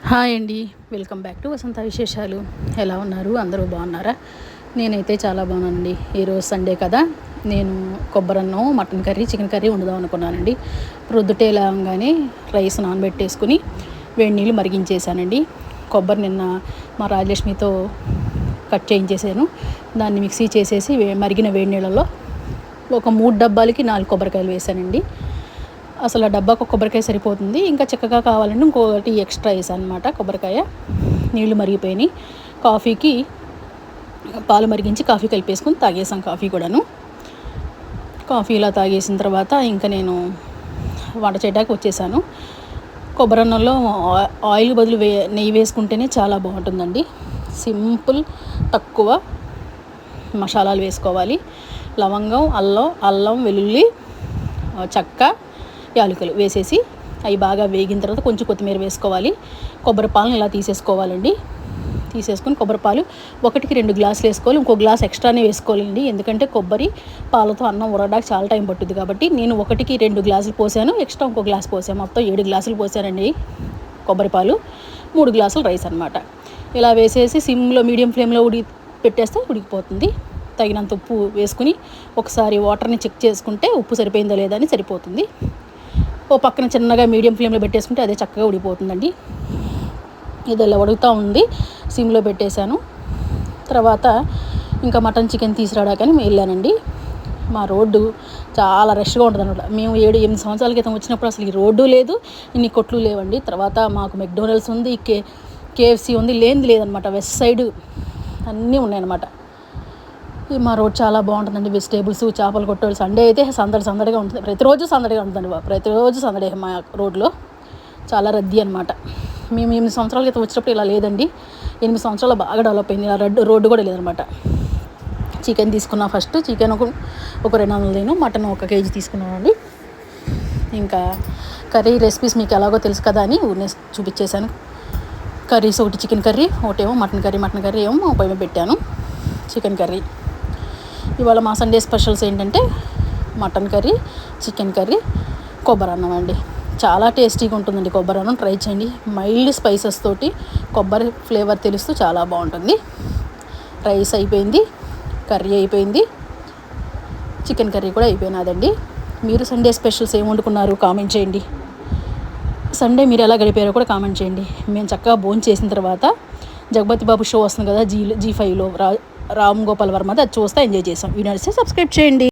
Hi అండి, welcome back to వసంత విశేషాలు. ఎలా ఉన్నారు? అందరూ బాగున్నారా? నేనైతే చాలా బాగున్నానండి. ఈరోజు సండే కదా, నేను కొబ్బరన్నం, మటన్ కర్రీ, చికెన్ కర్రీ వండుదాం అనుకున్నానండి. ప్రొద్దుటే లేవగానే రైస్ నానబెట్టేసుకుని వేడి నీళ్ళు మరిగించేసానండి. కొబ్బరి నిన్న మా రాజలక్ష్మితో కట్ చేయించేసాను. దాన్ని మిక్సీ చేసేసి మరిగిన వేడి నీళ్ళలో ఒక 3 డబ్బాలకి 4 కొబ్బరికాయలు వేసానండి. అసలు ఆ డబ్బాకు కొబ్బరికాయ సరిపోతుంది. ఇంకా చక్కగా కావాలంటే ఇంకొకటి ఎక్స్ట్రా వేసాను అనమాట. కొబ్బరికాయ నీళ్లు మరిగిపోయినాయి. కాఫీకి పాలు మరిగించి కాఫీ కలిపేసుకుని తాగేసాం. కాఫీ కూడాను. కాఫీ ఇలా తాగేసిన తర్వాత ఇంకా నేను వంట చేయడానికి వచ్చేసాను. కొబ్బరన్నంలో ఆయిల్ బదులు నెయ్యి వేసుకుంటేనే చాలా బాగుంటుందండి. సింపుల్, తక్కువ మసాలాలు వేసుకోవాలి. లవంగం, అల్లం, వెల్లుల్లి, చెక్క, యాలకులు వేసేసి అవి బాగా వేగిన తర్వాత కొంచెం కొత్తిమీర వేసుకోవాలి. కొబ్బరి పాలను ఇలా తీసేసుకోవాలండి. తీసేసుకొని కొబ్బరి పాలు 1కి 2 గ్లాసులు వేసుకోవాలి. ఇంకో గ్లాస్ ఎక్స్ట్రానే వేసుకోవాలండి. ఎందుకంటే కొబ్బరి పాలతో అన్నం ఉడకడానికి చాలా టైం పట్టుద్ది కాబట్టి నేను 1కి 2 గ్లాసులు పోసాను. ఎక్స్ట్రా ఇంకో గ్లాస్ పోసాను. మొత్తం 7 గ్లాసులు పోసానండి కొబ్బరి పాలు. 3 గ్లాసులు రైస్ అనమాట. ఇలా వేసేసి సిమ్లో మీడియం ఫ్లేమ్లో పెట్టేస్తే ఉడికిపోతుంది. తగినంత ఉప్పు వేసుకుని ఒకసారి వాటర్ని చెక్ చేసుకుంటే ఉప్పు సరిపోయిందా లేదా అని సరిపోతుంది. ఓ పక్కన చిన్నగా మీడియం ఫ్లేమ్లో పెట్టేసుకుంటే అదే చక్కగా ఉడికిపోతుందండి. ఇది ఇలా ఉడుకుతూ ఉంది. సిమ్లో పెట్టేశాను. తర్వాత ఇంకా మటన్, చికెన్ తీసుకురావడానికని వెళ్ళానండి. మా రోడ్డు చాలా రష్గా ఉంటుంది అనమాట. మేము 7-8 సంవత్సరాల క్రితం వచ్చినప్పుడు అసలు ఈ రోడ్డు లేదు, ఇన్ని కొట్లు లేవండి. తర్వాత మాకు మెక్డోనల్డ్స్ ఉంది, కేఎఫ్సి ఉంది, లేదనమాట. వెస్ట్ సైడ్ అన్నీ ఉన్నాయన్నమాట. మా రోడ్ చాలా బాగుంటుందండి. వెజిటేబుల్స్, చేపలు కొట్టేవాళ్ళు. సండే అయితే సందడిగా ఉంటుంది. ప్రతిరోజు సందడిగా ఉంటుందండి. ప్రతిరోజు సందడే మా రోడ్లో. చాలా రద్దీ అనమాట. మేము 8 సంవత్సరాల క్రితం వచ్చినప్పుడు ఇలా లేదండి. 8 సంవత్సరాలు బాగా డెవలప్ అయింది. ఇలా రోడ్డు కూడా లేదనమాట. చికెన్ తీసుకున్నా. ఫస్ట్ చికెన్ ఒక 200, మటన్ 1 కేజీ తీసుకున్నామండి. ఇంకా కర్రీ రెసిపీస్ మీకు ఎలాగో తెలుసు కదా అని చూపించేశాను. కర్రీస్ ఒకటి చికెన్ కర్రీ, ఒకటేమో మటన్ కర్రీ ఏమో పొయ్యి పెట్టాను. చికెన్ కర్రీ ఇవాళ మా సండే స్పెషల్స్ ఏంటంటే మటన్ కర్రీ, చికెన్ కర్రీ, కొబ్బరన్నం అండి. చాలా టేస్టీగా ఉంటుందండి కొబ్బరన్నం. ట్రై చేయండి. మైల్డ్ స్పైసెస్ తోటి కొబ్బరి ఫ్లేవర్ తెలుస్తూ చాలా బాగుంటుంది. రైస్ అయిపోయింది, కర్రీ అయిపోయింది, చికెన్ కర్రీ కూడా అయిపోయినదండి. మీరు సండే స్పెషల్స్ ఏం వండుకున్నారు కామెంట్ చేయండి. సండే మీరు ఎలా గడిపారో కూడా కామెంట్ చేయండి. మేము చక్కగా భోజనం చేసిన తర్వాత జగపతి బాబు షో వస్తుంది కదా, G5లో రామ్ గోపాల్ వర్మది, అది చూస్తే ఎంజాయ్ చేసాం. వీడియో నచ్చితే సబ్స్క్రైబ్ చేయండి.